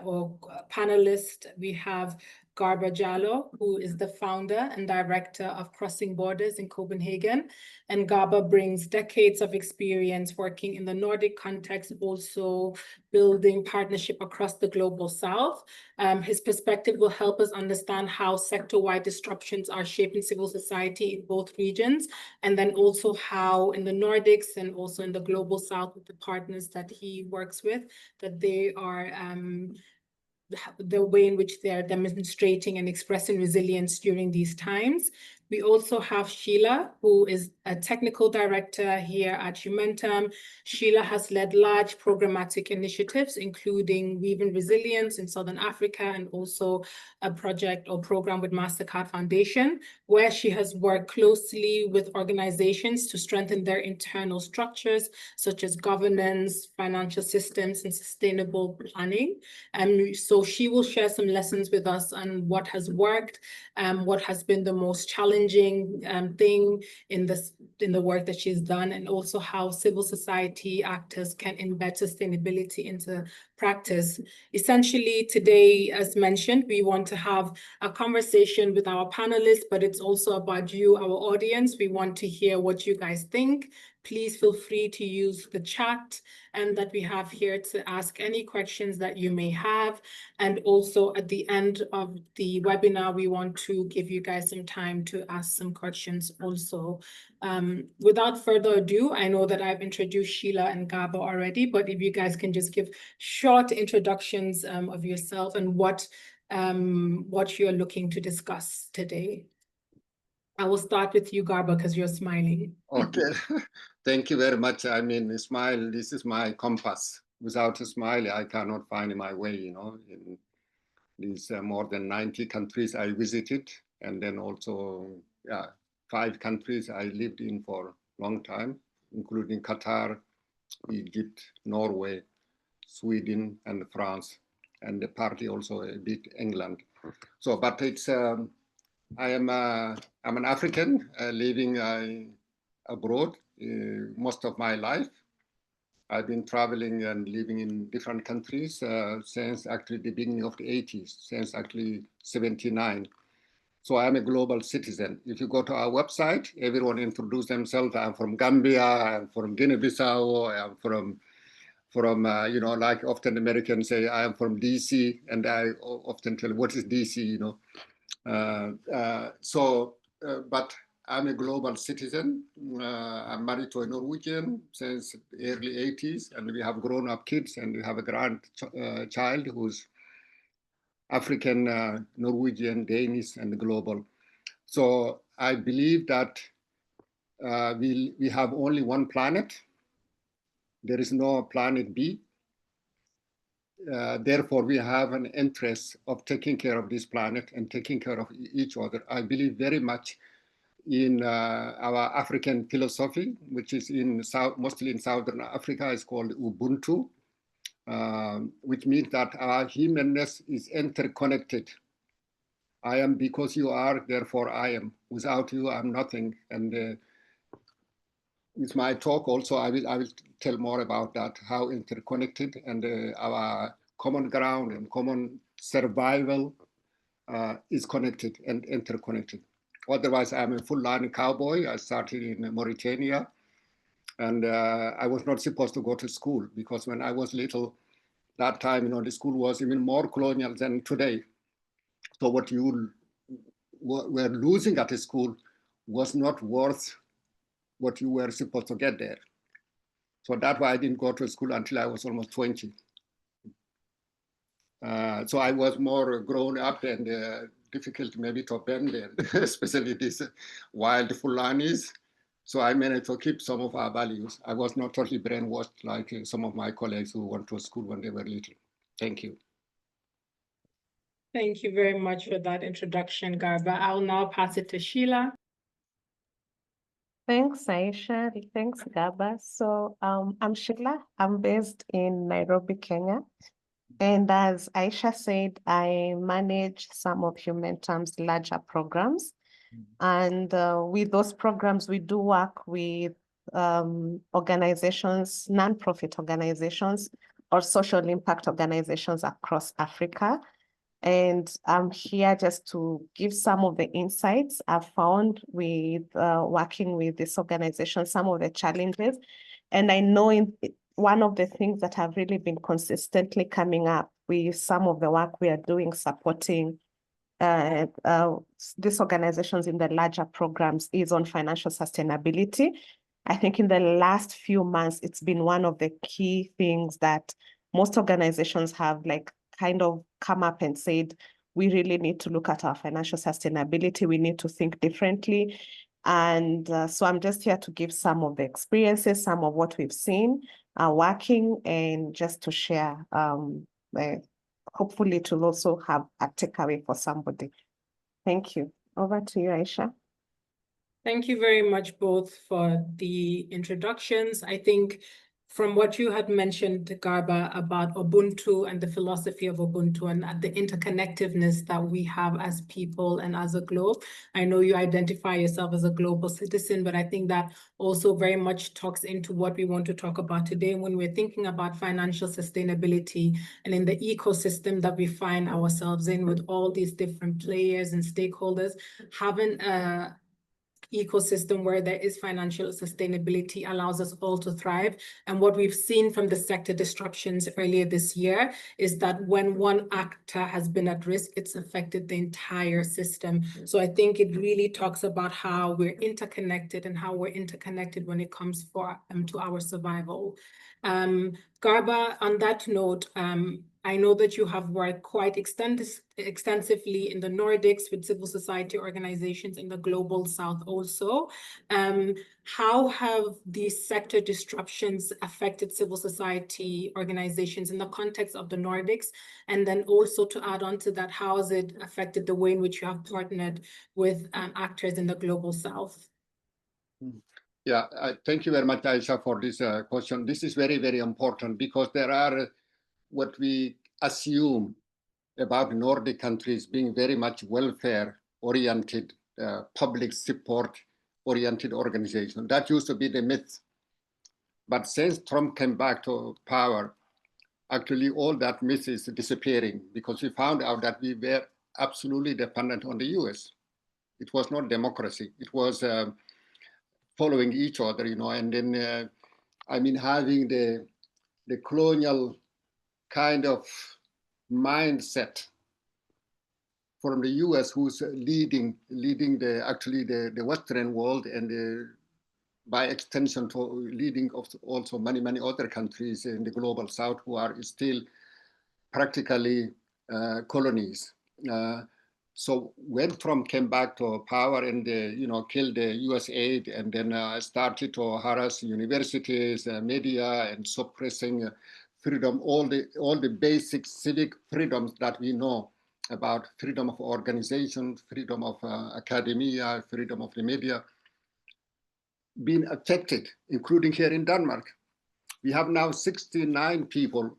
or panelist, we have Garba Jallo, who is the founder and director of Crossing Borders in Copenhagen. And Garba brings decades of experience working in the Nordic context, also building partnership across the global South. His perspective will help us understand how sector-wide disruptions are shaping civil society in both regions, and then also how in the Nordics and also in the global South with the partners that he works with, that they are the way in which they are demonstrating and expressing resilience during these times. We also have Sheila, who is a technical director here at Humentum. Sheila has led large programmatic initiatives, including Weaving Resilience in Southern Africa, and also a project or program with MasterCard Foundation, where she has worked closely with organizations to strengthen their internal structures, such as governance, financial systems, and sustainable planning. So she will share some lessons with us on what has worked, what has been the most challenging thing in the work that she's done, and also how civil society actors can embed sustainability into practice. Essentially, today, as mentioned, we want to have a conversation with our panelists, but it's also about you, our audience. We want to hear what you guys think. Please feel free to use the chat and that we have here to ask any questions that you may have. And also at the end of the webinar, we want to give you guys some time to ask some questions also. Without further ado, I know that I've introduced Sheila and Gaba already, but if you guys can just give short introductions of yourself and what you're looking to discuss today. I will start with you, Garba, because you're smiling. Okay, thank you very much. I mean, smile, this is my compass. Without a smile, I cannot find my way, you know. In these more than 90 countries I visited, and then also 5 countries I lived in for a long time, including Qatar, Egypt, Norway, Sweden, and France, and partly also a bit England. So, but it's I'm an African living abroad most of my life. I've been traveling and living in different countries since actually the beginning of the 80s, since actually 79. So I'm a global citizen. If you go to our website, everyone introduce themselves. I'm from Gambia, I'm from Guinea-Bissau, I'm from you know, like often Americans say, I am from DC, and I often tell, what is DC, you know? But I'm a global citizen. I'm married to a Norwegian since the early 80s, and we have grown-up kids, and we have a grandchild who's African, Norwegian, Danish, and global. So I believe that we have only one planet. There is no planet B. Therefore, we have an interest of taking care of this planet and taking care of each other. I believe very much in our African philosophy, which is mostly in Southern Africa. It's called Ubuntu, which means that our humanness is interconnected. I am because you are, therefore I am. Without you, I'm nothing. And with my talk also, I will tell more about that, how interconnected and our common ground and common survival is connected and interconnected. Otherwise, I'm a full-line cowboy. I started in Mauritania, and I was not supposed to go to school because when I was little, that time, you know, the school was even more colonial than today. So what you were losing at the school was not worth what you were supposed to get there. So that's why I didn't go to school until I was almost 20. So I was more grown up and difficult maybe to bend there, especially these wild Fulanis. So I managed to keep some of our values. I was not totally brainwashed like some of my colleagues who went to school when they were little. Thank you. Thank you very much for that introduction, Garba. I'll now pass it to Sheila. Thanks, Aisha. Thanks, Gaba. So I'm Sheila. I'm based in Nairobi, Kenya. And as Aisha said, I manage some of Humentum's larger programs. And with those programs, we do work with organizations, nonprofit organizations or social impact organizations across Africa. And I'm here just to give some of the insights I've found with working with this organization, some of the challenges. And I know one of the things that have really been consistently coming up with some of the work we are doing supporting these organizations in the larger programs is on financial sustainability. I think in the last few months, it's been one of the key things that most organizations have kind of come up and said, we really need to look at our financial sustainability. We need to think differently. And so I'm just here to give some of the experiences, some of what we've seen working, and just to share, hopefully to also have a takeaway for somebody. Thank you. Over to you, Aisha. Thank you very much both for the introductions. I think from what you had mentioned, Garba, about Ubuntu and the philosophy of Ubuntu and the interconnectedness that we have as people and as a globe. I know you identify yourself as a global citizen, but I think that also very much talks into what we want to talk about today when we're thinking about financial sustainability and in the ecosystem that we find ourselves in with all these different players and stakeholders. Having a ecosystem where there is financial sustainability allows us all to thrive. And what we've seen from the sector disruptions earlier this year is that when one actor has been at risk, it's affected the entire system. So I think it really talks about how we're interconnected and how we're interconnected when it comes to our survival. Garba, on that note, I know that you have worked quite extensively in the Nordics with civil society organizations in the global south also. How have these sector disruptions affected civil society organizations in the context of the Nordics? And then also to add on to that, how has it affected the way in which you have partnered with actors in the global south? Yeah, thank you very much, Aisha, for this question. This is very, very important because there are what we assume about Nordic countries being very much welfare-oriented, public support-oriented organization. That used to be the myth. But since Trump came back to power, actually all that myth is disappearing because we found out that we were absolutely dependent on the US. It was not democracy. It was following each other, and then, having the colonial kind of mindset from the US, who's leading the Western world, and by extension to leading also many other countries in the global South who are still practically colonies. So when Trump came back to power and killed the US aid, and then started to harass universities, media, and suppressing freedom, all the basic civic freedoms that we know about: freedom of organization, freedom of academia, freedom of the media, being affected, including here in Denmark. We have now 69 people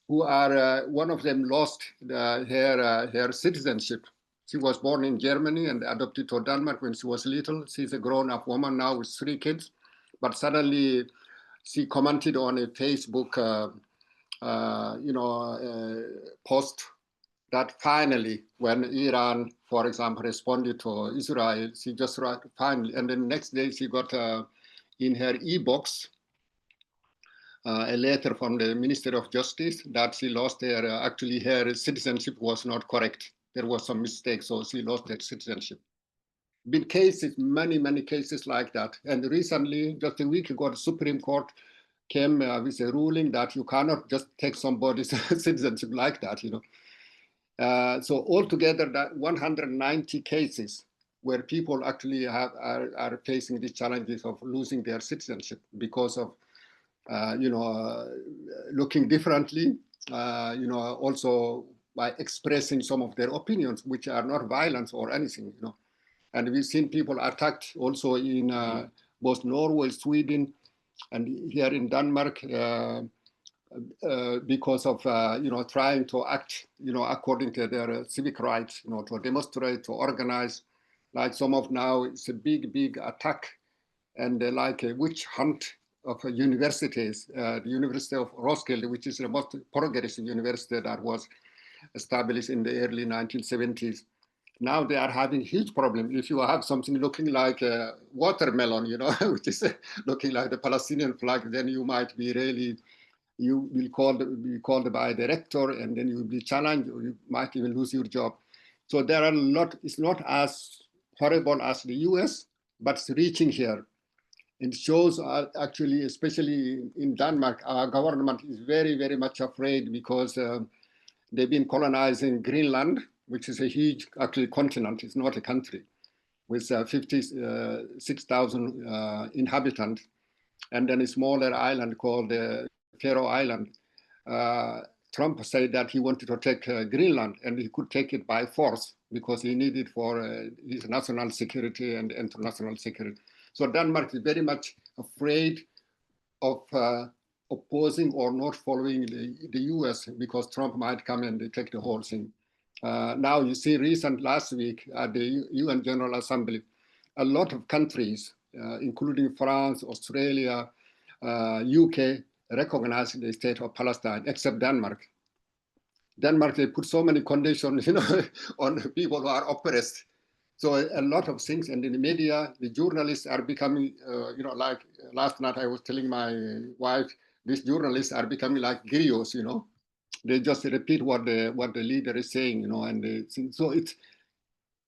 who are, one of them lost her citizenship. She was born in Germany and adopted to Denmark when she was little. She's a grown-up woman now with 3 kids, but suddenly she commented on a Facebook post that finally, when Iran, for example, responded to Israel, she just finally, and then next day she got in her e-box a letter from the Minister of Justice that she lost her citizenship was not correct. There was some mistake, so she lost her citizenship. Been cases, many cases like that. And recently, just a week ago, the Supreme Court came with a ruling that you cannot just take somebody's citizenship like that, So altogether, that 190 cases where people actually are facing these challenges of losing their citizenship because of looking differently, also by expressing some of their opinions, which are not violence or anything, And we've seen people attacked also in both Norway, Sweden, and here in Denmark because of, trying to act, according to their civic rights, to demonstrate, to organize. Like some of now, it's a big attack and like a witch hunt universities, the University of Roskilde, which is the most progressive university that was established in the early 1970s. Now they are having huge problem. If you have something looking like a watermelon, you know, which is looking like the Palestinian flag, then you might be really, you will be called by the rector, and then you will be challenged, or you might even lose your job. So there are a lot, it's not as horrible as the US, but it's reaching here. It shows actually, especially in Denmark, our government is very, very much afraid because they've been colonizing Greenland, which is a huge, actually, continent. It's not a country, with 56,000 inhabitants, and then a smaller island called Faroe Island. Trump said that he wanted to take Greenland, and he could take it by force because he needed for his national security and international security. So Denmark is very much afraid of opposing or not following the US because Trump might come and take the whole thing. Now you see last week at the UN General Assembly, a lot of countries, including France, Australia, UK, recognize the state of Palestine, except Denmark. Denmark, they put so many conditions, you know, on people who are oppressed. So a lot of things, and in the media, the journalists are becoming, you know, like last night I was telling my wife, these journalists are becoming like griots, you know. They just repeat what the leader is saying, you know, and so it's,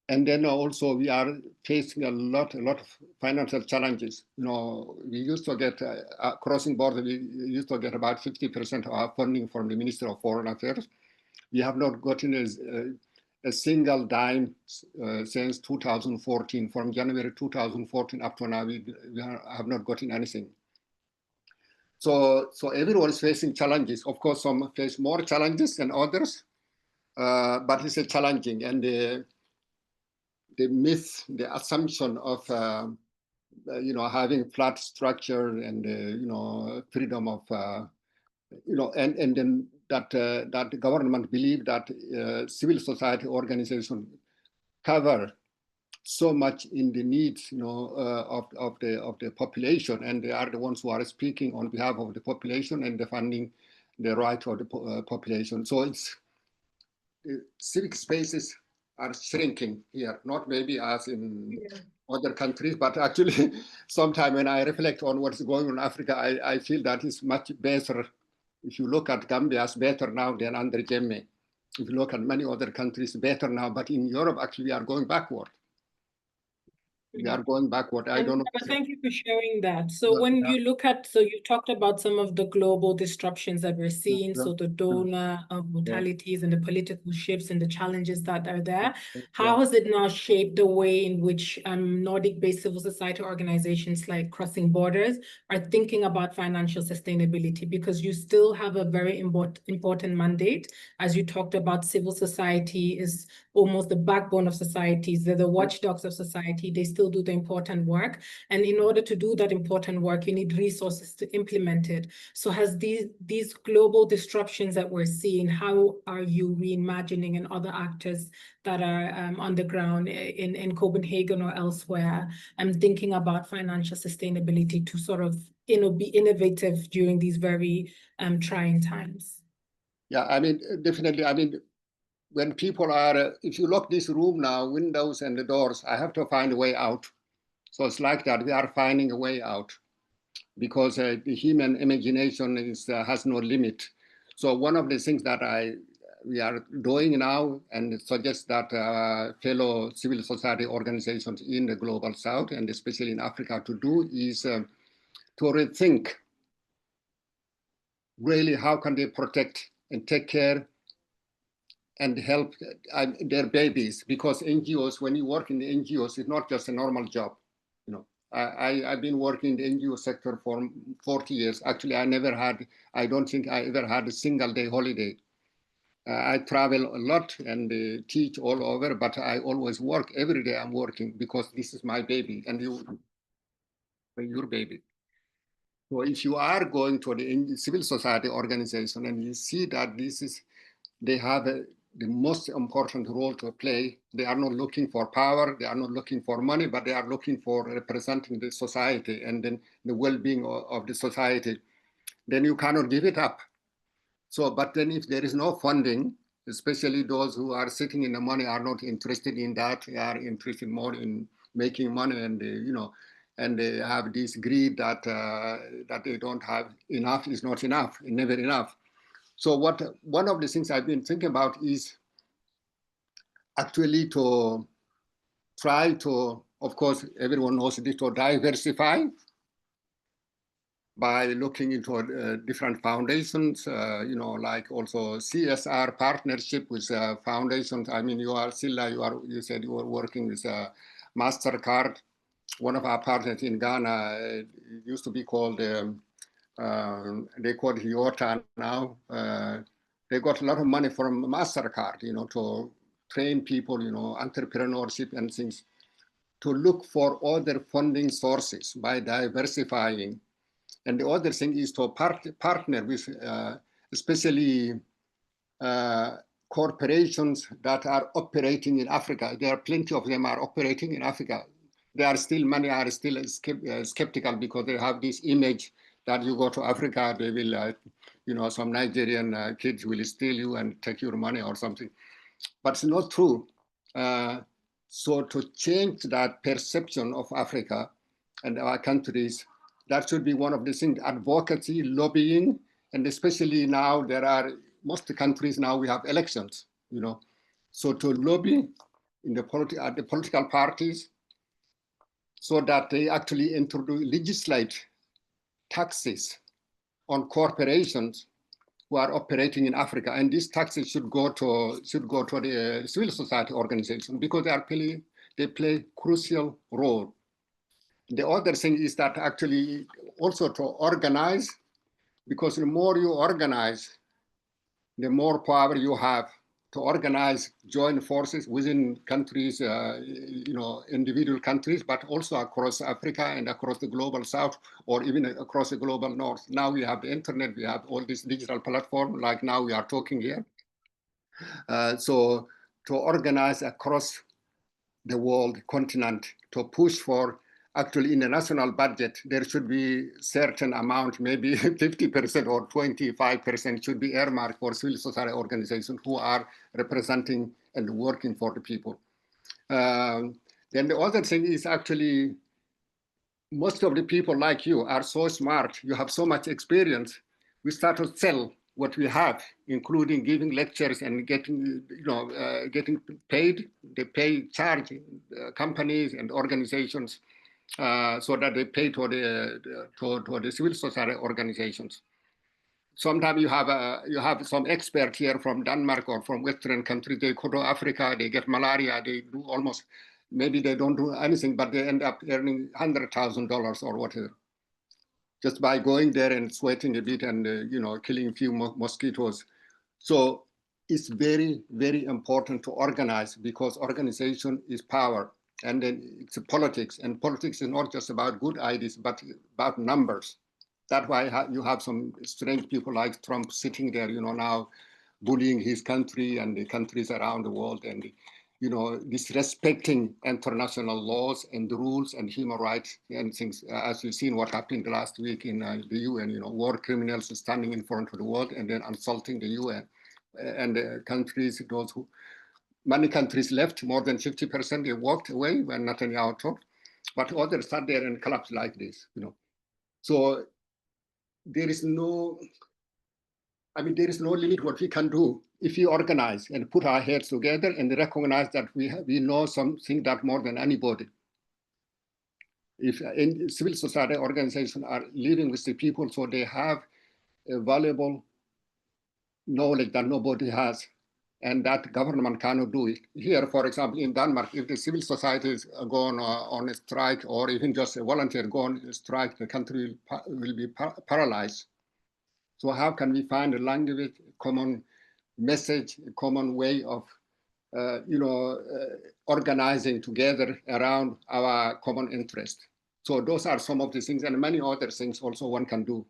and then also we are facing a lot of financial challenges. You know, we used to get crossing border, we used to get about 50% of our funding from the Ministry of Foreign Affairs. We have not gotten a single dime since 2014. From January 2014 up to now, we have not gotten anything. So everyone is facing challenges. Of course, some face more challenges than others, but it's a challenging. And the myth, the assumption of you know, having flat structure and you know, freedom of you know, and then that the government believe that civil society organization cover so much in the needs, you know, of the population, and they are the ones who are speaking on behalf of the population and defending the right of the population. So it's civic spaces are shrinking here, not maybe as in other countries, but actually sometimes when I reflect on what's going on in Africa, I feel that it's much better. If you look at Gambia, it's better now than under Jammeh. If you look at many other countries, better now, but in Europe, actually, we are going backward. We are going backward. I don't know. Thank you for sharing that. So when you look at, so you talked about some of the global disruptions that we're seeing, so the donor mortalities and the political shifts and the challenges that are there. How has it now shaped the way in which Nordic-based civil society organizations like Crossing Borders are thinking about financial sustainability? Because you still have a very important mandate. As you talked about, civil society is almost the backbone of societies. They're the watchdogs of society. They still do the important work. And in order to do that important work, you need resources to implement it. So has these global disruptions that we're seeing, how are you reimagining, and other actors that are on the ground in Copenhagen or elsewhere, thinking about financial sustainability to sort of, you know, be innovative during these very trying times? Yeah, I mean, definitely. I mean, when people are, if you lock this room now, windows and the doors, I have to find a way out. So it's like that. We are finding a way out because the human imagination has no limit. So one of the things that we are doing now, and suggest that fellow civil society organizations in the global south, and especially in Africa, to do is to rethink really how can they protect and take care and help their babies, because NGOs, when you work in the NGOs, it's not just a normal job. You know, I've been working in the NGO sector for 40 years. Actually, I don't think I ever had a single day holiday. I travel a lot and teach all over, but I always work. Every day I'm working because this is my baby and your baby. So if you are going to the civil society organization and you see that they have the most important role to play. They are not looking for power, they are not looking for money, but they are looking for representing the society and then the well-being of the society. Then you cannot give it up. So, but then if there is no funding, especially those who are sitting in the money are not interested in that, they are interested more in making money, and and they have this greed that that they don't have enough is not enough, never enough. So one of the things I've been thinking about is actually to try to, of course, everyone knows this, to diversify by looking into different foundations, like also CSR partnership with foundations. I mean, you are Silla, you said you were working with MasterCard. One of our partners in Ghana used to be called, they call it Yota now. They got a lot of money from MasterCard, to train people, entrepreneurship and things, to look for other funding sources by diversifying. And the other thing is to partner with especially corporations that are operating in Africa. There are plenty of them are operating in Africa. Many are still skeptical because they have this image that you go to Africa, they will, some Nigerian kids will steal you and take your money or something. But it's not true. So to change that perception of Africa and our countries, that should be one of the things, advocacy, lobbying, and especially now most countries now we have elections, So to lobby at the political parties so that they actually legislate taxes on corporations who are operating in Africa, and these taxes should go to the civil society organization because they play crucial role. The other thing is that actually also to organize, because the more you organize, the more power you have to organize joint forces within countries, individual countries, but also across Africa and across the global South, or even across the global North. Now we have the internet, we have all this digital platform, like now we are talking here. So to organize across the world continent, to push for, actually in the national budget, there should be certain amount, maybe 50% or 25% should be earmarked for civil society organizations who are representing and working for the people. Then the other thing is actually, most of the people like you are so smart, you have so much experience, we start to sell what we have, including giving lectures and getting paid. They charge companies and organizations so that they pay to the civil society organizations. Sometimes you have some expert here from Denmark or from Western countries. They go to Africa, they get malaria, they do almost, maybe they don't do anything, but they end up earning $100,000 or whatever, just by going there and sweating a bit and killing a few mosquitoes. So it's very, very important to organize, because organization is power, and then it's politics, and politics is not just about good ideas, but about numbers. That's why you have some strange people like Trump sitting there, now bullying his country and the countries around the world, and disrespecting international laws and rules and human rights and things, as you've seen what happened last week in the UN, war criminals standing in front of the world and then insulting the UN. And the countries, many countries left, more than 50%, they walked away when Netanyahu talked, but others sat there and collapsed like this, So there is no limit what we can do if we organize and put our heads together and recognize that we know something that more than anybody. If civil society organizations are living with the people, so they have a valuable knowledge that nobody has, and that government cannot do it. Here, for example, in Denmark, if the civil society is going on a strike, or even just a volunteer go on a strike, the country will be paralyzed. So how can we find a language, common message, a common way of, organizing together around our common interest? So those are some of the things, and many other things also one can do,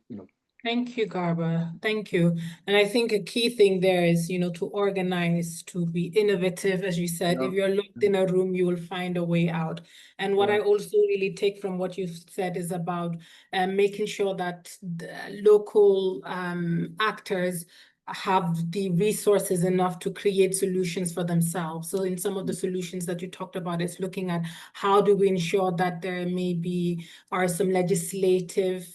Thank you, Garba. Thank you. And I think a key thing there is, to organize, to be innovative. As you said, if you're locked in a room, you will find a way out. And what I also really take from what you said is about making sure that the local actors have the resources enough to create solutions for themselves. So in some of the solutions that you talked about, it's looking at how do we ensure that there are some legislative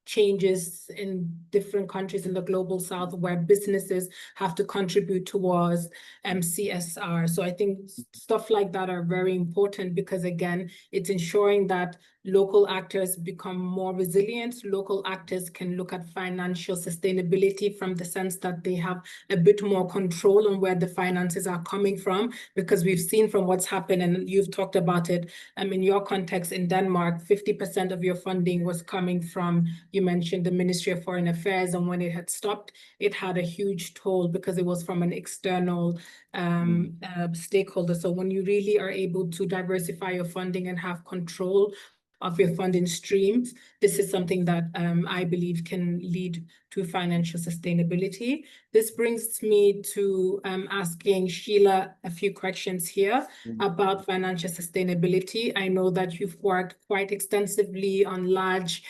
changes in different countries in the global south where businesses have to contribute towards CSR. So I think stuff like that are very important because, again, it's ensuring that local actors become more resilient. Local actors can look at financial sustainability from the sense that they have a bit more control on where the finances are coming from, because we've seen from what's happened, and you've talked about it in your context in Denmark, 50% of your funding was coming from, you mentioned the Ministry of Foreign Affairs, and when it had stopped, it had a huge toll because it was from an external stakeholder. So when you really are able to diversify your funding and have control of your funding streams, this is something that I believe can lead to financial sustainability. This brings me to asking Sheila a few questions here about financial sustainability. I know that you've worked quite extensively on large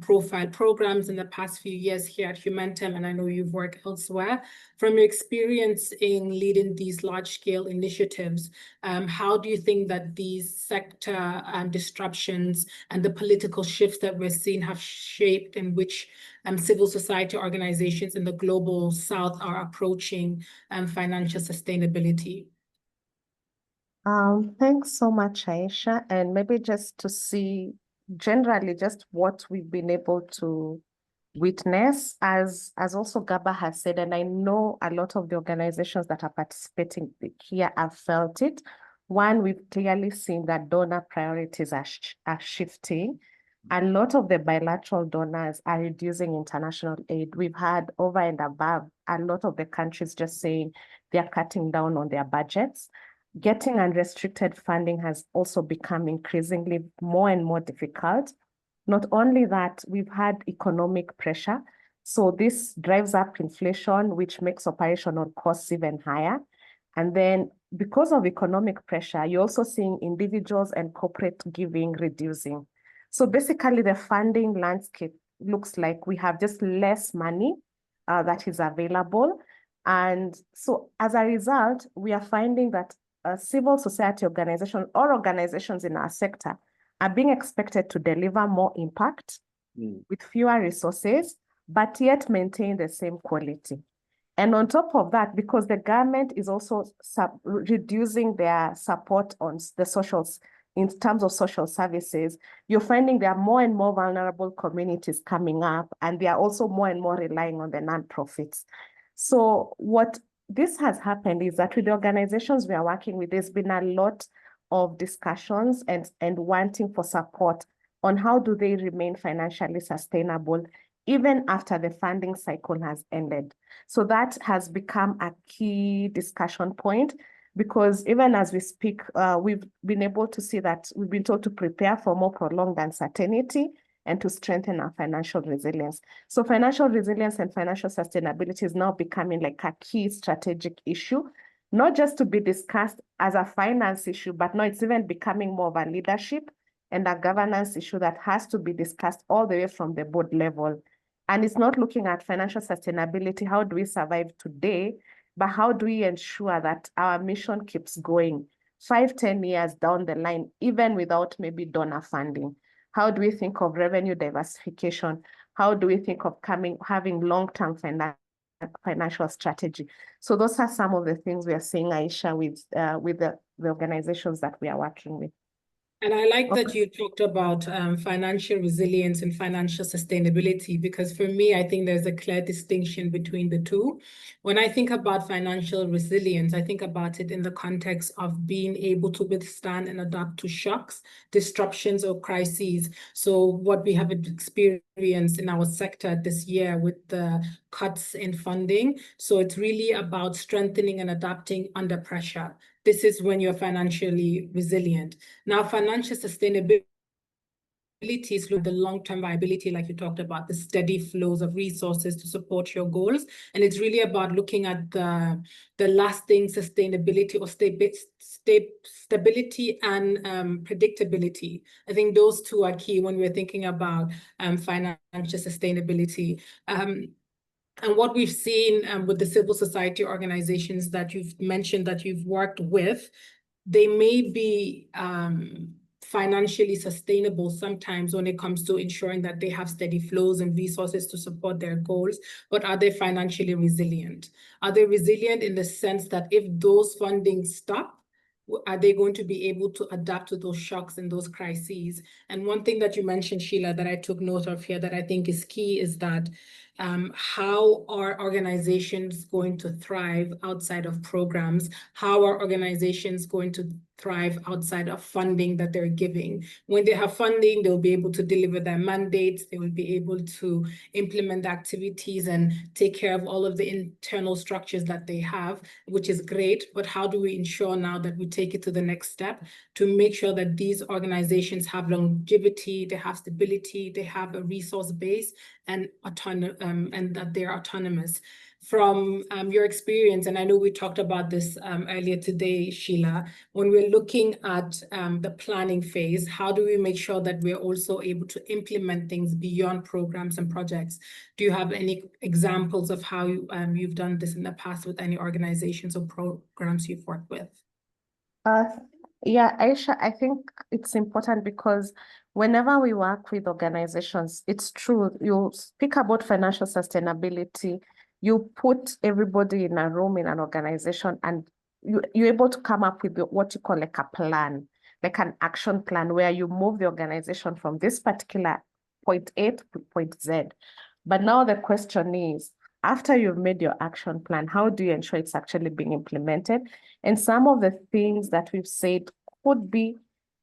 profile programs in the past few years here at Humentum, and I know you've worked elsewhere. From your experience in leading these large-scale initiatives, how do you think that these sector disruptions and the political shifts that we're seeing have shaped in which civil society organizations in the global south are approaching financial sustainability? Thanks so much, Aisha. And maybe just to see generally just what we've been able to witness, as also Gaba has said, and I know a lot of the organizations that are participating here have felt it. One, we've clearly seen that donor priorities are shifting. A lot of the bilateral donors are reducing international aid. We've had over and above a lot of the countries just saying they're cutting down on their budgets. Getting unrestricted funding has also become increasingly more and more difficult. Not only that, we've had economic pressure. So this drives up inflation, which makes operational costs even higher. And then because of economic pressure, you're also seeing individuals and corporate giving reducing. So basically the funding landscape looks like we have just less money that is available. And so as a result, we are finding that civil society organizations or organizations in our sector are being expected to deliver more impact with fewer resources, but yet maintain the same quality. And on top of that, because the government is also reducing their support on the socials in terms of social services, you're finding there are more and more vulnerable communities coming up, and they are also more and more relying on the nonprofits. So what this has happened is that with the organizations we are working with, there's been a lot of discussions and wanting for support on how do they remain financially sustainable even after the funding cycle has ended. So that has become a key discussion point, because even as we speak, we've been able to see that we've been told to prepare for more prolonged uncertainty and to strengthen our financial resilience. So financial resilience and financial sustainability is now becoming like a key strategic issue, not just to be discussed as a finance issue, but no, it's even becoming more of a leadership and a governance issue that has to be discussed all the way from the board level. And it's not looking at financial sustainability, how do we survive today, but how do we ensure that our mission keeps going 5-10 years down the line, even without maybe donor funding? How do we think of revenue diversification? How do we think of having long-term financial strategy? So those are some of the things we are seeing, Aisha, with the organizations that we are working with. And I like that you talked about financial resilience and financial sustainability, because for me, I think there's a clear distinction between the two. When I think about financial resilience, I think about it in the context of being able to withstand and adapt to shocks, disruptions, or crises. So what we have experienced in our sector this year with the cuts in funding. So it's really about strengthening and adapting under pressure. This is when you're financially resilient. Now, financial sustainability is the long-term viability, like you talked about, the steady flows of resources to support your goals. And it's really about looking at the lasting sustainability or stability and predictability. I think those two are key when we're thinking about financial sustainability. And what we've seen with the civil society organizations that you've mentioned that you've worked with, they may be financially sustainable sometimes when it comes to ensuring that they have steady flows and resources to support their goals, but are they financially resilient? Are they resilient in the sense that if those fundings stop, are they going to be able to adapt to those shocks and those crises? And one thing that you mentioned, Sheila, that I took note of here that I think is key is that how are organizations going to thrive outside of programs? How are organizations going to thrive outside of funding that they're giving? When they have funding, they'll be able to deliver their mandates. They will be able to implement the activities and take care of all of the internal structures that they have, which is great. But how do we ensure now that we take it to the next step to make sure that these organizations have longevity, they have stability, they have a resource base, and that they're autonomous? From your experience, and I know we talked about this earlier today, Sheila, when we're looking at the planning phase, how do we make sure that we're also able to implement things beyond programs and projects? Do you have any examples of how you've done this in the past with any organizations or programs you've worked with? Yeah, Aisha, I think it's important because whenever we work with organizations, it's true, you speak about financial sustainability, you put everybody in a room in an organization and you're able to come up with what you call like a plan, like an action plan where you move the organization from this particular point A to point Z. But now the question is, after you've made your action plan, how do you ensure it's actually being implemented? And some of the things that we've said could be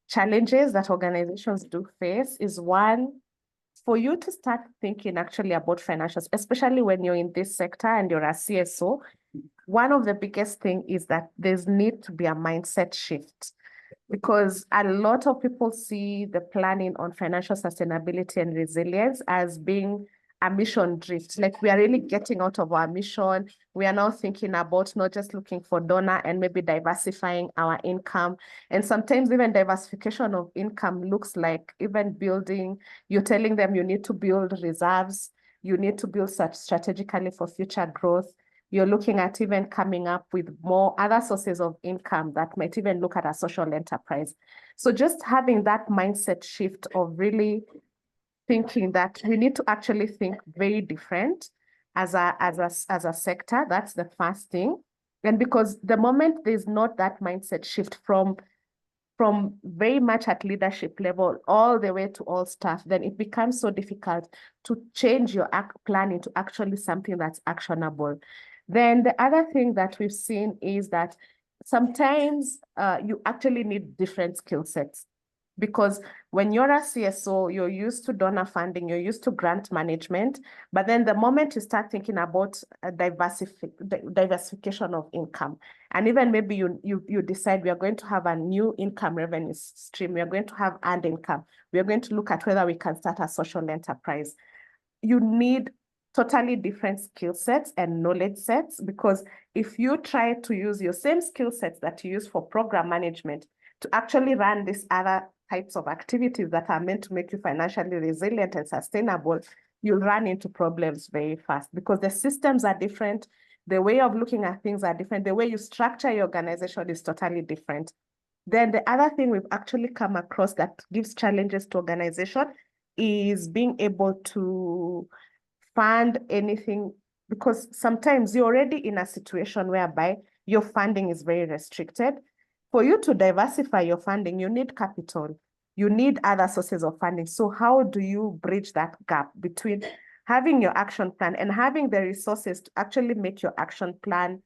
challenges that organizations do face is one, for you to start thinking actually about financials, especially when you're in this sector and you're a CSO, one of the biggest thing is that there's need to be a mindset shift, because a lot of people see the planning on financial sustainability and resilience as being a mission drift. Like we are really getting out of our mission. We are now thinking about not just looking for donor and maybe diversifying our income. And sometimes even diversification of income looks like even building, you're telling them you need to build reserves, you need to build such strategically for future growth. You're looking at even coming up with more other sources of income that might even look at a social enterprise. So just having that mindset shift of really thinking that we need to actually think very different as a sector, that's the first thing. And because the moment there's not that mindset shift from very much at leadership level all the way to all staff, then it becomes so difficult to change your plan into actually something that's actionable. Then the other thing that we've seen is that sometimes you actually need different skill sets. Because when you're a CSO, you're used to donor funding, you're used to grant management, but then the moment you start thinking about diversification of income, and even maybe you decide we are going to have a new income revenue stream, we are going to have earned income, we are going to look at whether we can start a social enterprise. You need totally different skill sets and knowledge sets, because if you try to use your same skill sets that you use for program management to actually run these other types of activities that are meant to make you financially resilient and sustainable, you'll run into problems very fast because the systems are different. The way of looking at things are different. The way you structure your organization is totally different. Then the other thing we've actually come across that gives challenges to organization is being able to fund anything, because sometimes you're already in a situation whereby your funding is very restricted. For you to diversify your funding, you need capital. You need other sources of funding. So how do you bridge that gap between having your action plan and having the resources to actually make your action plan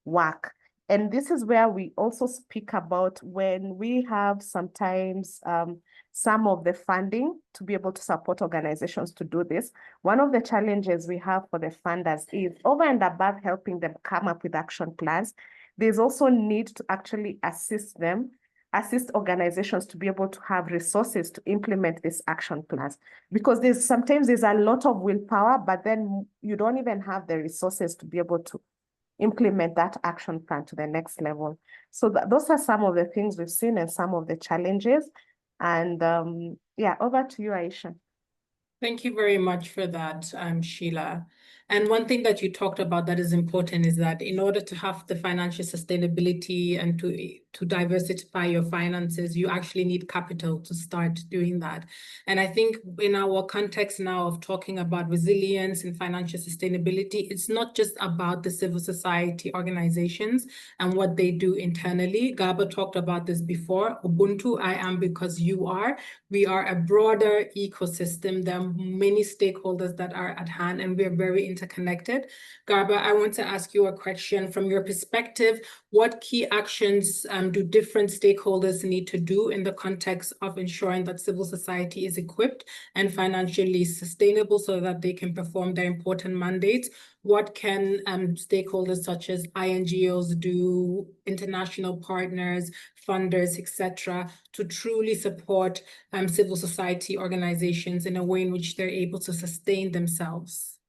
work? And this is where we also speak about when we have sometimes some of the funding to be able to support organizations to do this. One of the challenges we have for the funders is over and above helping them come up with action plans, there's also need to actually assist them assist organizations to be able to have resources to implement these action plans. Because sometimes there's a lot of willpower, but then you don't even have the resources to be able to implement that action plan to the next level. So those are some of the things we've seen and some of the challenges. And yeah, over to you, Aisha. Thank you very much for that, Sheila. And one thing that you talked about that is important is that in order to have the financial sustainability and to diversify your finances, you actually need capital to start doing that. And I think in our context now of talking about resilience and financial sustainability, it's not just about the civil society organizations and what they do internally. Gaba talked about this before. Ubuntu, I am because you are. We are a broader ecosystem. There are many stakeholders that are at hand, and we are very interconnected. Garba, I want to ask you a question. From your perspective, what key actions do different stakeholders need to do in the context of ensuring that civil society is equipped and financially sustainable so that they can perform their important mandates? What can stakeholders such as INGOs do, international partners, funders, etc., to truly support civil society organizations in a way in which they're able to sustain themselves?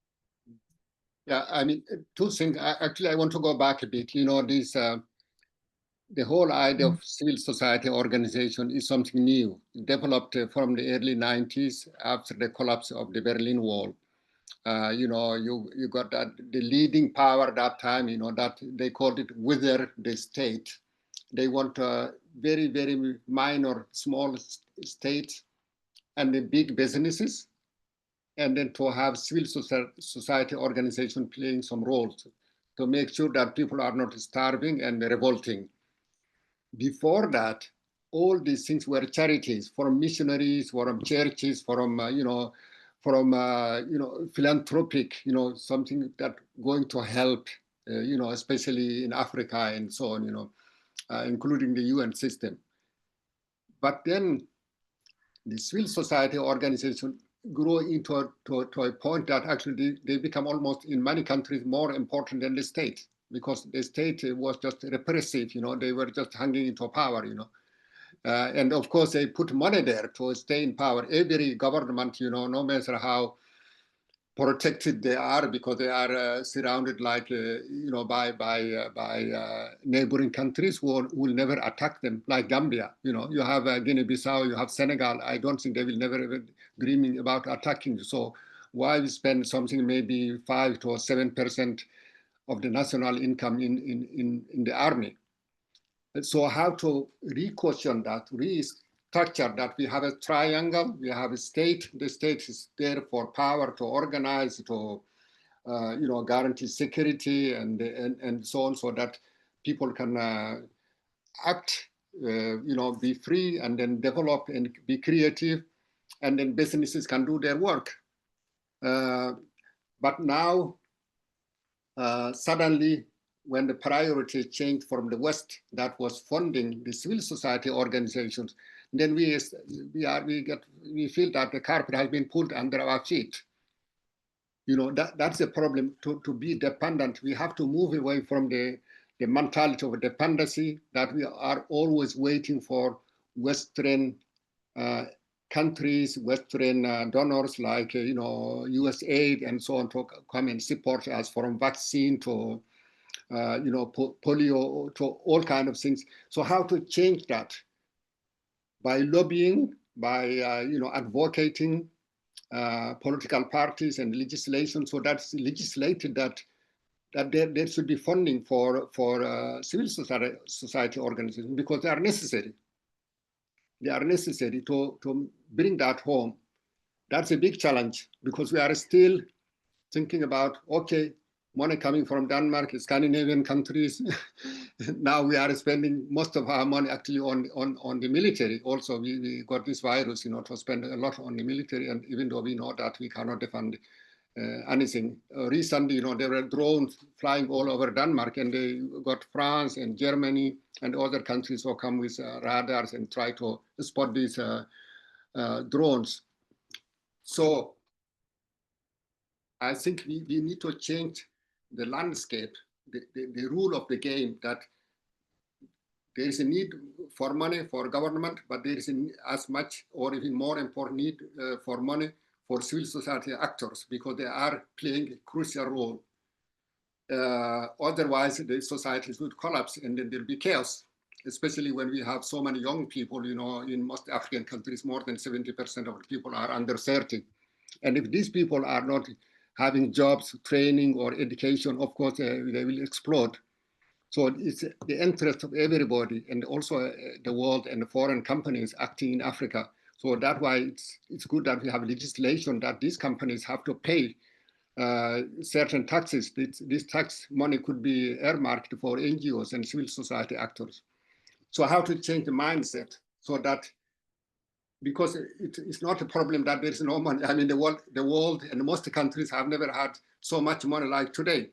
Yeah, I mean, two things. Actually, I want to go back a bit. You know, the whole idea of civil society organization is something new, developed from the early 90s after the collapse of the Berlin Wall. You know, you got that the leading power at that time, you know, that they called it wither the state. They want very, very minor, small states and the big businesses, and then to have civil society organization playing some roles to make sure that people are not starving and revolting. Before that, all these things were charities, from missionaries, from churches, from philanthropic, something that going to help, especially in Africa and so on, including the UN system. But then the civil society organization grow into a point that actually they become almost in many countries more important than the state, because the state was just repressive, they were just hanging into power, and of course they put money there to stay in power. Every government, no matter how protected they are, because they are surrounded like by neighboring countries who will never attack them, like Gambia. You have Guinea-Bissau, you have Senegal. I don't think they will never even dreaming about attacking you. So why we spend something maybe 5 to 7% of the national income in the army? So how to re-question that, structure that? We have a triangle, we have a state. The state is there for power to organize, to guarantee security and so on, so that people can act, be free and then develop and be creative, and then businesses can do their work. But now, suddenly, when the priority changed from the West, that was funding the civil society organizations, then we feel that the carpet has been pulled under our feet. That's a problem. To be dependent, we have to move away from the mentality of dependency, that we are always waiting for Western countries, Western donors like USAID and so on to come and support us, from vaccine to polio, to all kinds of things. So how to change that? By lobbying, by advocating, political parties and legislation. So that's legislated that there should be funding for civil society organizations, because they are necessary. They are necessary to bring that home. That's a big challenge, because we are still thinking about, okay, money coming from Denmark, Scandinavian countries. Now we are spending most of our money actually on the military. Also, we got this virus, to spend a lot on the military, and even though we know that we cannot defend anything. Recently, there were drones flying all over Denmark, and they got France and Germany and other countries who come with radars and try to spot these drones. So I think we need to change the landscape, the rule of the game, that there is a need for money for government, but there is as much or even more important need for money for civil society actors, because they are playing a crucial role. Otherwise, the societies would collapse and then there'll be chaos, especially when we have so many young people. You know, in most African countries, more than 70% of the people are under 30. And if these people are not having jobs, training, or education, of course, they will explode. So it's the interest of everybody, and also the world and the foreign companies acting in Africa. So that's why it's good that we have legislation that these companies have to pay certain taxes. This tax money could be earmarked for NGOs and civil society actors. So how to change the mindset so that, because it's not a problem that there's no money. I mean, the world and most countries have never had so much money like today.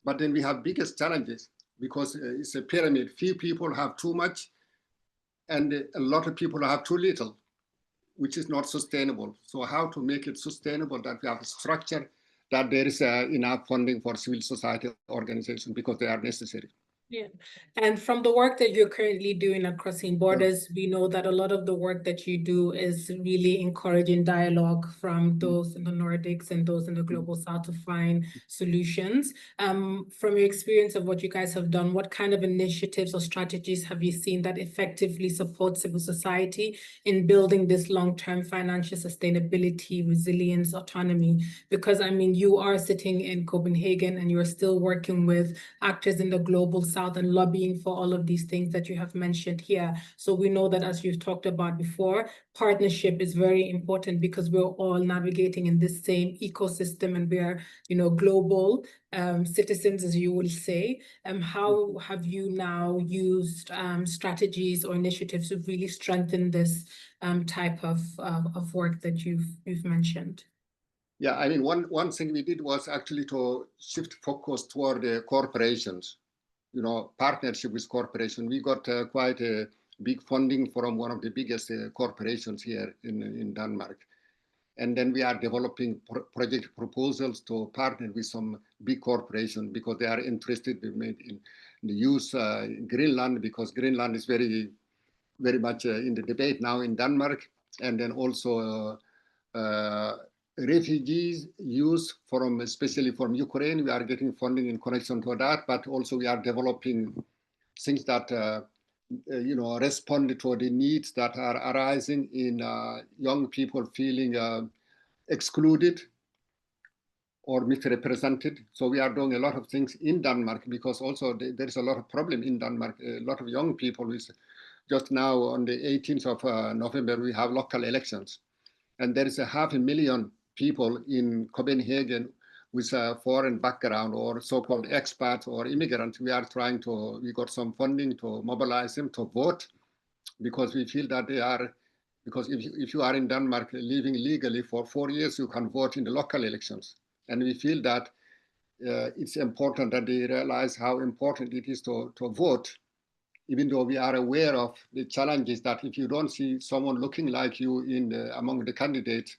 But then we have biggest challenges because it's a pyramid. Few people have too much and a lot of people have too little, which is not sustainable. So how to make it sustainable, that we have a structure, that there is enough funding for civil society organizations because they are necessary. Yeah. And from the work that you're currently doing at Crossing Borders, we know that a lot of the work that you do is really encouraging dialogue from those in the Nordics and those in the Global South to find solutions. From your experience of what you guys have done, what kind of initiatives or strategies have you seen that effectively support civil society in building this long-term financial sustainability, resilience, autonomy? Because I mean, you are sitting in Copenhagen and you're still working with actors in the Global South and lobbying for all of these things that you have mentioned here. So we know that, as you've talked about before, partnership is very important because we're all navigating in this same ecosystem and we're, you know, global citizens, as you will say. How have you now used strategies or initiatives to really strengthen this type of work that you've mentioned? Yeah, I mean, one thing we did was actually to shift focus toward the corporations. You know, partnership with corporation. We got quite a big funding from one of the biggest corporations here in Denmark. And then we are developing project proposals to partner with some big corporations because they are interested in the use Greenland, because Greenland is very, very much in the debate now in Denmark. And then also refugees use from, especially from Ukraine, we are getting funding in connection to that, but also we are developing things that you know, respond to the needs that are arising in young people feeling excluded or misrepresented. So we are doing a lot of things in Denmark because also there is a lot of problem in Denmark. A lot of young people with, just now on the 18th of November, we have local elections. And there is 500,000 people in Copenhagen with a foreign background or so-called expats or immigrants. We got some funding to mobilize them to vote because we feel that they are, because if you are in Denmark living legally for 4 years, you can vote in the local elections. And we feel that it's important that they realize how important it is to vote, even though we are aware of the challenges that if you don't see someone looking like you among the candidates,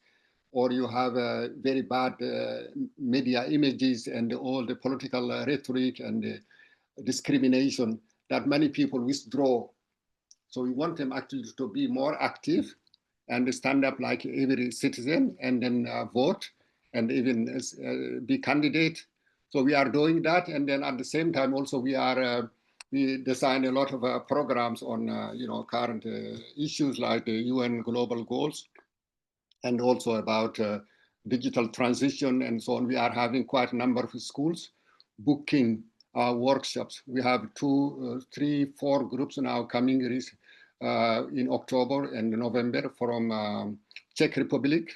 or you have very bad media images and all the political rhetoric and discrimination, that many people withdraw. So we want them actually to be more active and stand up like every citizen and then vote and even be candidate. So we are doing that. And then at the same time also we design a lot of programs on you know, current issues like the UN global goals and also about digital transition and so on. We are having quite a number of schools booking workshops. We have 2, 3, 4 groups now coming in October and November from Czech Republic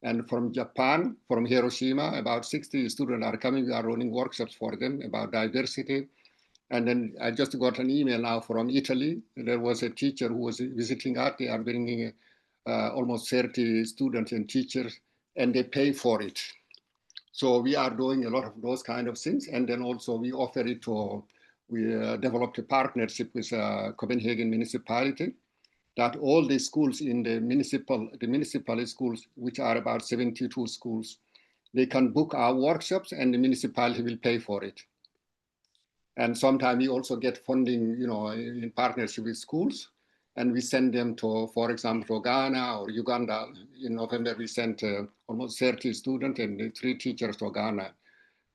and from Japan, from Hiroshima. About 60 students are coming. We are running workshops for them about diversity. And then I just got an email now from Italy. There was a teacher who was visiting us. They are bringing almost 30 students and teachers, and they pay for it. So we are doing a lot of those kind of things. And then also we offer it to, we developed a partnership with Copenhagen municipality, that all the schools in the municipal schools, which are about 72 schools, they can book our workshops and the municipality will pay for it. And sometimes we also get funding, in partnership with schools, and we send them to, for example, to Ghana or Uganda. In November, we sent almost 30 students and 3 teachers to Ghana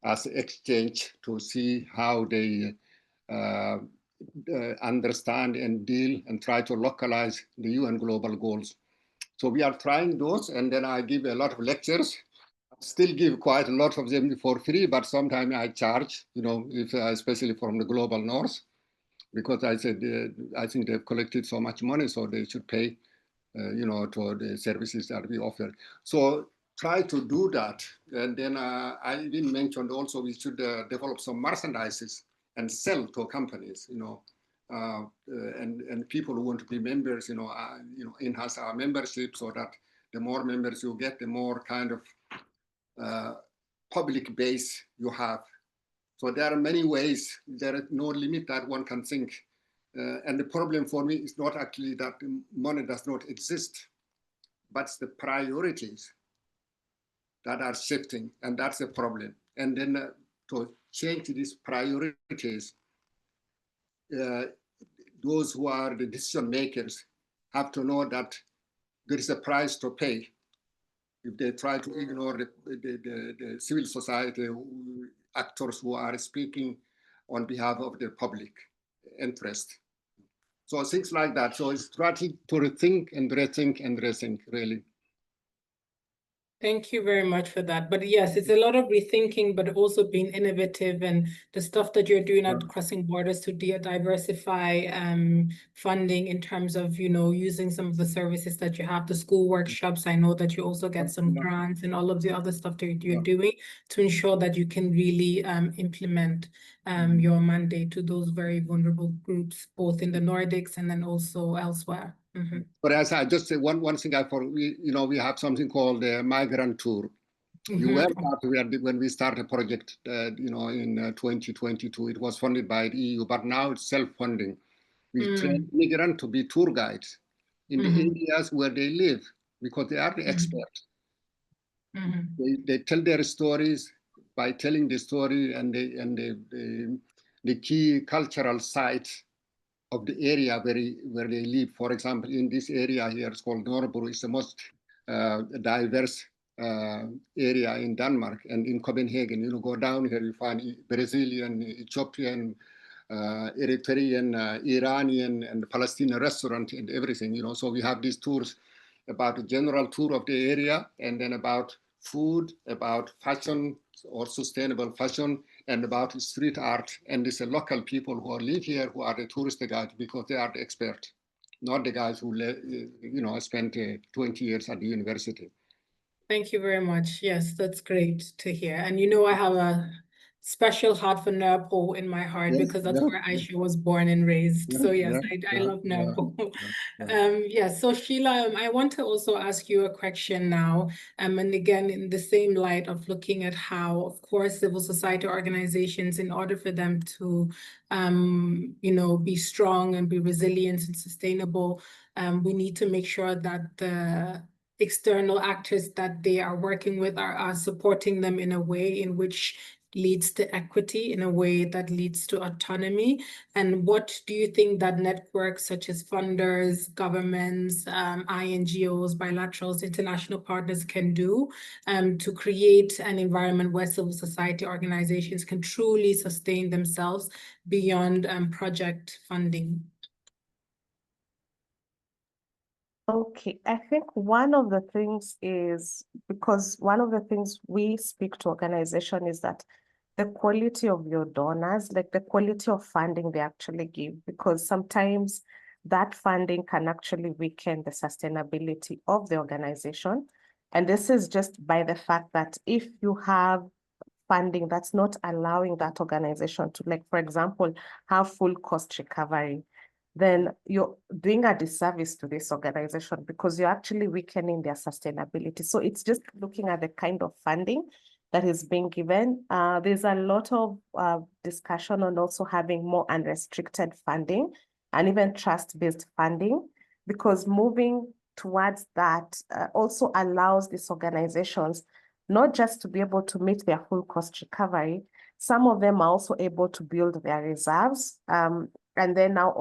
as exchange to see how they understand and deal and try to localize the UN global goals. So we are trying those, and then I give a lot of lectures. I still give quite a lot of them for free, but sometimes I charge, if, especially from the global north, because I said, I think they've collected so much money, so they should pay, to the services that we offer. So try to do that. And then I even mentioned also we should develop some merchandises and sell to companies, and people who want to be members, enhance our membership, so that the more members you get, the more kind of public base you have. So there are many ways. There is no limit that one can think. And the problem for me is not actually that money does not exist, but it's the priorities that are shifting, and that's the problem. And then to change these priorities, those who are the decision makers have to know that there is a price to pay if they try to ignore the civil society actors who are speaking on behalf of the public interest. So things like that. So it's trying to rethink and rethink and rethink, really. Thank you very much for that. But yes, it's a lot of rethinking, but also being innovative, and the stuff that you're doing at Crossing Borders to diversify funding in terms of, using some of the services that you have, the school workshops. I know that you also get some grants and all of the other stuff that you're doing to ensure that you can really implement your mandate to those very vulnerable groups, both in the Nordics and then also elsewhere. Mm-hmm. But as I just say, one thing we have something called the migrant tour. Mm-hmm. You were part when we started a project, in 2022. It was funded by the EU, but now it's self-funding. We train migrants to be tour guides in the areas where they live, because they are the experts. They tell their stories. By telling the story and the key cultural sites of the area where they live. For example, in this area here, it's called Norrbro. It's the most diverse area in Denmark. And in Copenhagen, go down here, you find Brazilian, Ethiopian, Eritrean, Iranian, and Palestinian restaurant and everything. So we have these tours about a general tour of the area, and then about food, about fashion or sustainable fashion, and about street art. And it's the local people who live here who are the tourist guides, because they are the experts, not the guys who spent 20 years at the university. Thank you very much. Yes, that's great to hear. And I have a special heart for Nørrebro in my heart, because that's where Aisha was born and raised. So yes, I love Nørrebro. So Sheila, I want to also ask you a question now. And again, in the same light of looking at how, of course, civil society organizations, in order for them to, be strong and be resilient and sustainable, we need to make sure that the external actors that they are working with are supporting them in a way in which leads to equity, in a way that leads to autonomy. And what do you think that networks such as funders, governments, INGOs, bilaterals, international partners can do to create an environment where civil society organizations can truly sustain themselves beyond project funding? Okay, I think one of the things is, because one of the things we speak to organization is that the quality of your donors, like the quality of funding they actually give, because sometimes that funding can actually weaken the sustainability of the organization. And this is just by the fact that if you have funding that's not allowing that organization to, like, for example, have full cost recovery, then you're doing a disservice to this organization, because you're actually weakening their sustainability. So it's just looking at the kind of funding that is being given. There's a lot of discussion on also having more unrestricted funding and even trust-based funding, because moving towards that also allows these organizations not just to be able to meet their full cost recovery, Some of them are also able to build their reserves, and then now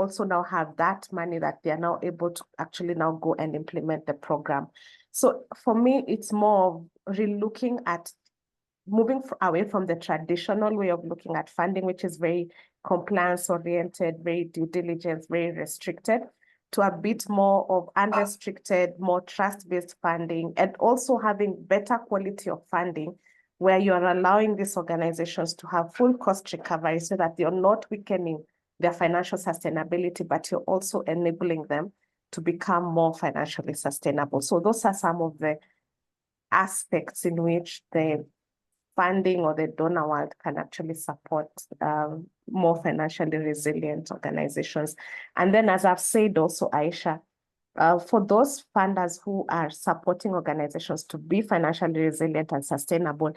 have that money that they are now able to actually now go and implement the program. So for me, it's more of relooking at moving away from the traditional way of looking at funding, which is very compliance-oriented, very due diligence, very restricted, to a bit more of unrestricted, more trust-based funding, and also having better quality of funding, where you're allowing these organizations to have full cost recovery so that you're not weakening their financial sustainability, but you're also enabling them to become more financially sustainable. So those are some of the aspects in which the funding or the donor world can actually support more financially resilient organizations. And then, as I've said also, Aisha, for those funders who are supporting organizations to be financially resilient and sustainable,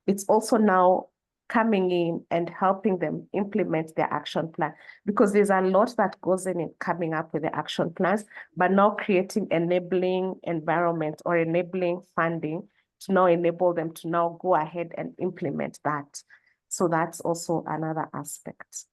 it's also now coming in and helping them implement their action plan, because there's a lot that goes in coming up with the action plans, but now creating enabling environment or enabling funding to now enable them to now go ahead and implement that. So that's also another aspect.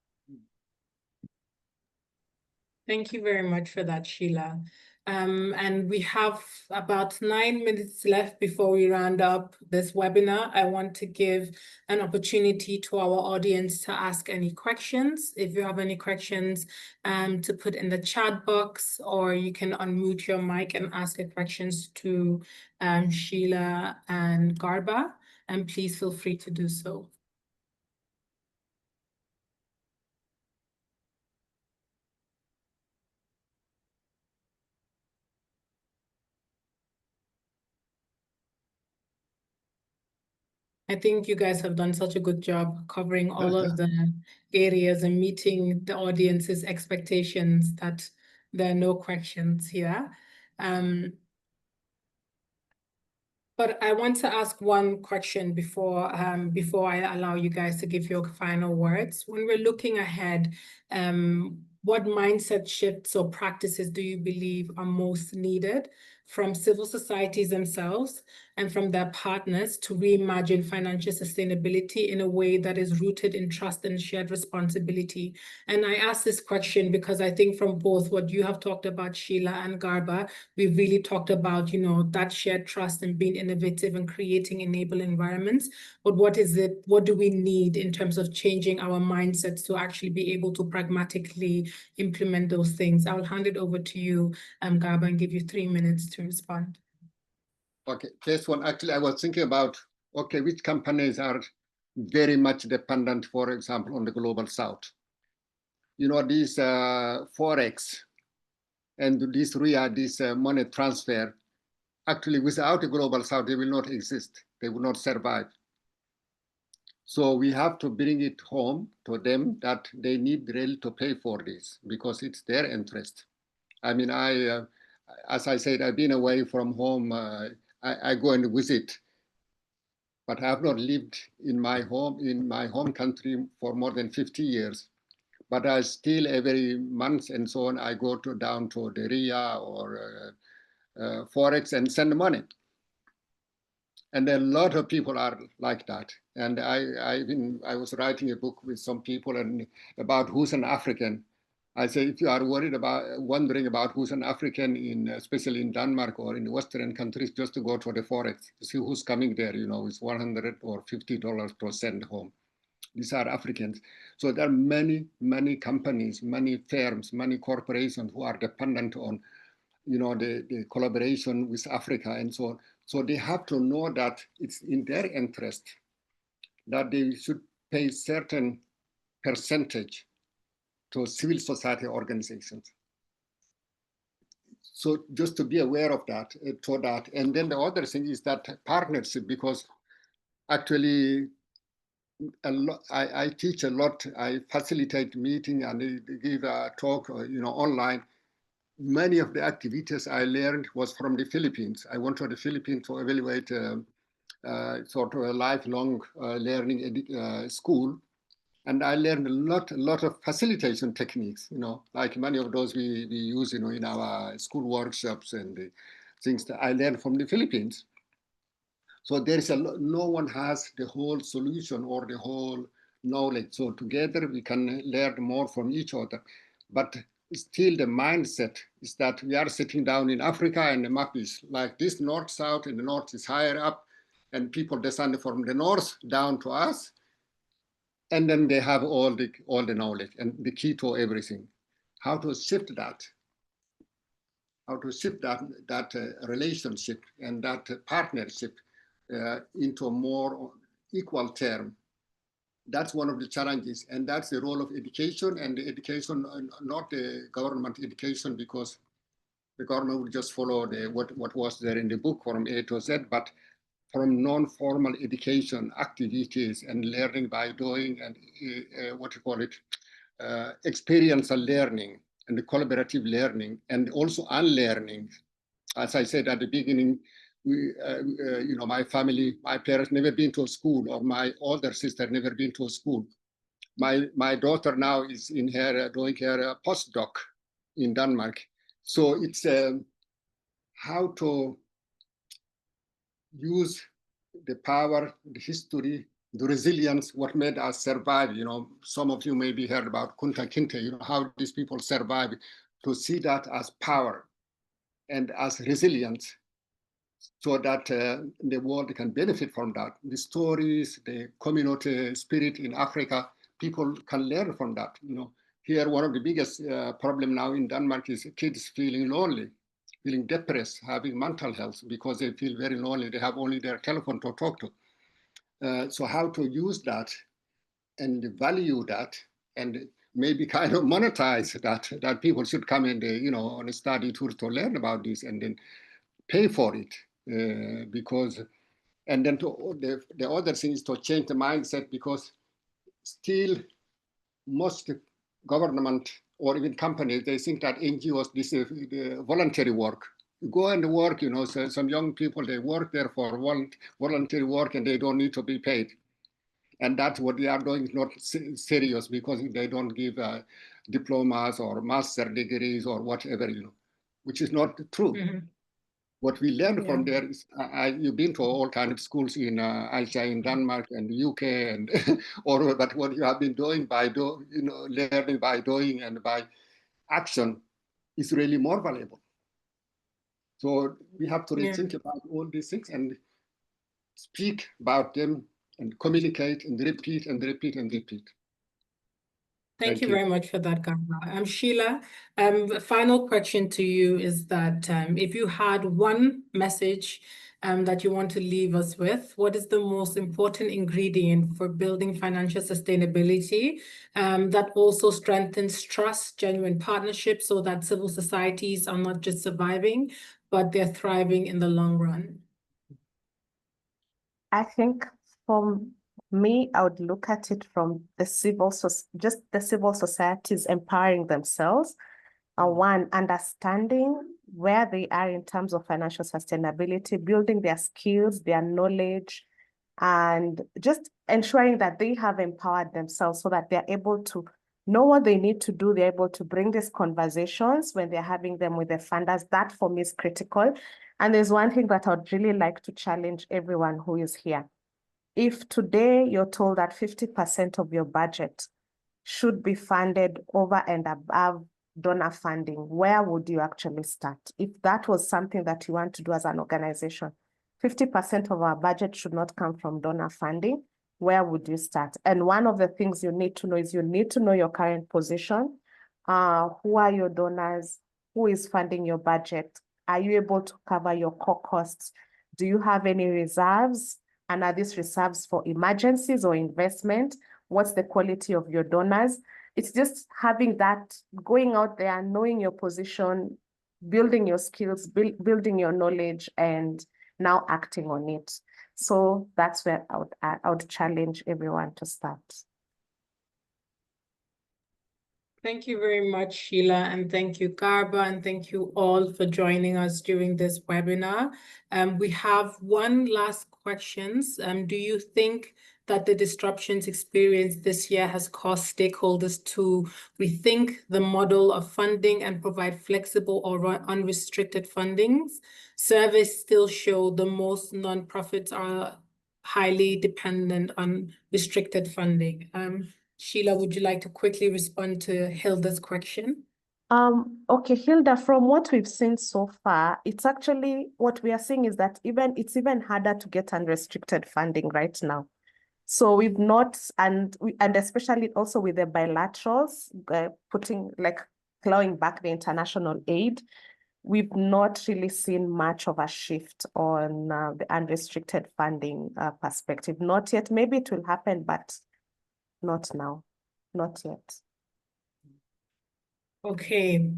Thank you very much for that, Sheila. And we have about 9 minutes left before we round up this webinar. I want to give an opportunity to our audience to ask any questions. If you have any questions, to put in the chat box, or you can unmute your mic and ask your questions to Sheila and Garba, and please feel free to do so. I think you guys have done such a good job covering all of the areas and meeting the audience's expectations that there are no questions here. But I want to ask one question before I allow you guys to give your final words. When we're looking ahead, what mindset shifts or practices do you believe are most needed from civil societies themselves and from their partners to reimagine financial sustainability in a way that is rooted in trust and shared responsibility? And I ask this question because I think from both what you have talked about, Sheila and Garba, we've really talked about, that shared trust and being innovative and creating enable environments. But what do we need in terms of changing our mindsets to actually be able to pragmatically implement those things? I'll hand it over to you, Garba, and give you 3 minutes to respond. Okay, first one, actually, I was thinking about, okay, which companies are very much dependent, for example, on the global south? These Forex and this RIA, this money transfer, actually, without the global south, they will not exist. They will not survive. So we have to bring it home to them that they need really to pay for this because it's their interest. I mean, as I said, I've been away from home. I go and visit, but I have not lived in my home country for more than 50 years. But I still, every month and so on, I go down to the RIA or Forex and send money. And a lot of people are like that. And I was writing a book with some people about who's an African. I say, if you are wondering about who's an African, especially in Denmark or in Western countries, just to go to the Forex to see who's coming there. It's $100 or $50 to send home. These are Africans. So there are many, many companies, many firms, many corporations who are dependent on, the collaboration with Africa and so on. So they have to know that it's in their interest that they should pay certain percentage to civil society organizations. So just to be aware of that, And then the other thing is that partnership, because actually I teach a lot, I facilitate meeting and I give a talk, online. Many of the activities I learned was from the Philippines. I went to the Philippines to evaluate sort of a lifelong learning school. And I learned a lot of facilitation techniques, like many of those we use, in our school workshops and the things that I learned from the Philippines. So there is no one has the whole solution or the whole knowledge. So together we can learn more from each other. But still the mindset is that we are sitting down in Africa and the map is like this, north-south, and the north is higher up, and people descend from the north down to us. And then they have all the knowledge and the key to everything. How to shift that? How to shift that relationship and that partnership into a more equal term? That's one of the challenges, and that's the role of education, and the education, not the government education, because the government would just follow what was there in the book from A to Z, but from non-formal education activities and learning by doing, and what you call it, experiential learning and the collaborative learning, and also unlearning. As I said at the beginning, my family, my parents never been to a school, or my older sister never been to a school. My daughter now is in her doing her postdoc in Denmark. So it's how to use the power, the history, the resilience, what made us survive. Some of you maybe heard about Kunta Kinte, how these people survive, to see that as power and as resilience, so that the world can benefit from that. The stories, the community spirit in Africa, people can learn from that. Here, one of the biggest problem now in Denmark is kids feeling lonely, feeling depressed, having mental health, because they feel very lonely. They have only their telephone to talk to. So how to use that and value that, and maybe kind of monetize that people should come and on a study tour to learn about this, and then pay for it, because, and then the other thing is to change the mindset, because still most government or even companies, they think that NGOs, this is the voluntary work. You go and work, so some young people, they work there for voluntary work and they don't need to be paid. And that's what they are doing is not serious, because they don't give diplomas or master degrees or whatever, which is not true. Mm-hmm. What we learn from there is, you've been to all kinds of schools in Asia, in Denmark and the UK, and but what you have been doing by learning by doing and by action is really more valuable. So we have to rethink about all these things and speak about them and communicate and repeat and repeat and repeat. Thank you very much for that, Garba. Sheila, the final question to you is that if you had one message that you want to leave us with, what is the most important ingredient for building financial sustainability that also strengthens trust, genuine partnerships, so that civil societies are not just surviving, but they're thriving in the long run? I think from me, I would look at it from the civil societies empowering themselves. One, understanding where they are in terms of financial sustainability, building their skills, their knowledge, and just ensuring that they have empowered themselves so that they're able to know what they need to do. They're able to bring these conversations when they're having them with their funders. That for me is critical. And there's one thing that I'd really like to challenge everyone who is here. If today you're told that 50% of your budget should be funded over and above donor funding, where would you actually start? If that was something that you want to do as an organization, 50% of our budget should not come from donor funding, where would you start? And one of the things you need to know is you need to know your current position. Who are your donors? Who is funding your budget? Are you able to cover your core costs? Do you have any reserves? And are these reserves for emergencies or investment? What's the quality of your donors? It's just having that, going out there, knowing your position, building your skills, building your knowledge, and now acting on it. So that's where I would challenge everyone to start. Thank you very much, Sheila, and thank you, Garba, and thank you all for joining us during this webinar. We have one last question. Do you think that the disruptions experienced this year has caused stakeholders to rethink the model of funding and provide flexible or unrestricted fundings? Surveys still show the most nonprofits highly dependent on restricted funding. Sheila, would you like to quickly respond to Hilda's question? Okay, Hilda, from what we've seen so far, it's actually what we are seeing is that it's even harder to get unrestricted funding right now. So we've not, and especially also with the bilaterals, clawing back the international aid, we've not really seen much of a shift on the unrestricted funding perspective. Not yet. Maybe it will happen, but not now. Not yet. Okay.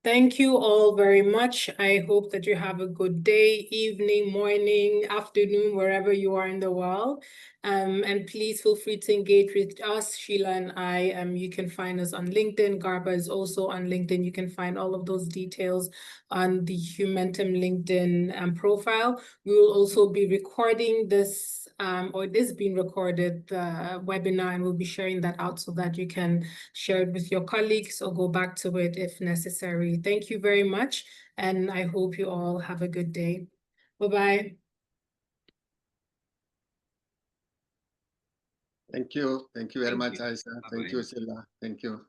Thank you all very much. I hope that you have a good day, evening, morning, afternoon, wherever you are in the world. And please feel free to engage with us, Sheila and I. You can find us on LinkedIn. Garba is also on LinkedIn. You can find all of those details on the Humentum LinkedIn profile. We will also be recording this, or it is being recorded, the webinar, and we'll be sharing that out so that you can share it with your colleagues or go back to it if necessary. Thank you very much, and I hope you all have a good day. Bye-bye. Thank you. Thank you very Thank much, you. Aisha. Thank you, Sheila. Thank you.